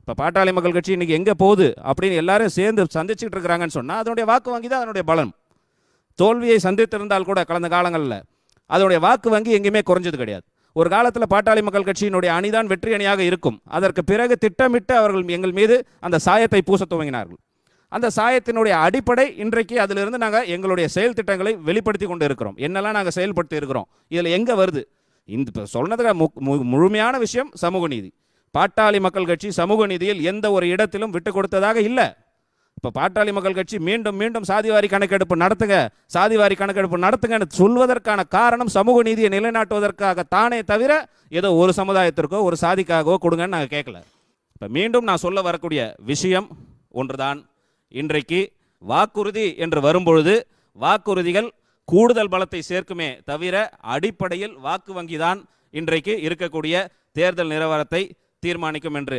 இப்போ பாட்டாளி மக்கள் கட்சி இன்றைக்கி எங்கே போகுது அப்படின்னு எல்லாரும் சேர்ந்து சந்திச்சுட்டு இருக்கிறாங்கன்னு சொன்னால் அதனுடைய வாக்கு வங்கி தான் அதனுடைய பலம். தோல்வியை சந்தித்திருந்தால் கூட கடந்த காலங்களில் அதனுடைய வாக்கு வங்கி எங்கேயுமே குறைஞ்சது கிடையாது. ஒரு காலத்தில் பாட்டாளி மக்கள் கட்சியினுடைய அணிதான் வெற்றி அணியாக இருக்கும். அதற்கு பிறகு திட்டமிட்டு அவர்கள் எங்கள் மீது அந்த சாயத்தை பூச துவங்கினார்கள். அந்த சாயத்தினுடைய அடிப்படை இன்றைக்கு அதிலிருந்து நாங்கள் எங்களுடைய செயல் திட்டங்களை வெளிப்படுத்தி கொண்டு இருக்கிறோம். என்னெல்லாம் நாங்கள் செயல்படுத்தி இருக்கிறோம், இதில் எங்கே வருது இந்த இப்போ சொன்னதுக்கு முழுமையான விஷயம் சமூக நீதி. பாட்டாளி மக்கள் கட்சி சமூக நீதியில் எந்த ஒரு இடத்திலும் விட்டு கொடுத்ததாக இல்லை. இப்போ பாட்டாளி மக்கள் கட்சி மீண்டும் மீண்டும் சாதிவாரி கணக்கெடுப்பு நடத்துங்க, சாதிவாரி கணக்கெடுப்பு நடத்துங்கன்னு சொல்வதற்கான காரணம் சமூக நீதியை நிலைநாட்டுவதற்காக தானே தவிர ஏதோ ஒரு சமுதாயத்திற்கோ ஒரு சாதிக்காகவோ கொடுங்கன்னு நாங்கள் கேட்கல. இப்போ மீண்டும் நான் சொல்ல வரக்கூடிய விஷயம் ஒன்றுதான். இன்றைக்கு வாக்குறுதி என்று வரும்பொழுது வாக்குறுதிகள் கூடுதல் பலத்தை சேர்க்குமே தவிர அடிப்படையில் வாக்கு வங்கி தான் இன்றைக்கு இருக்கக்கூடிய தேர்தல் நிலவரத்தை தீர்மானிக்கும் என்று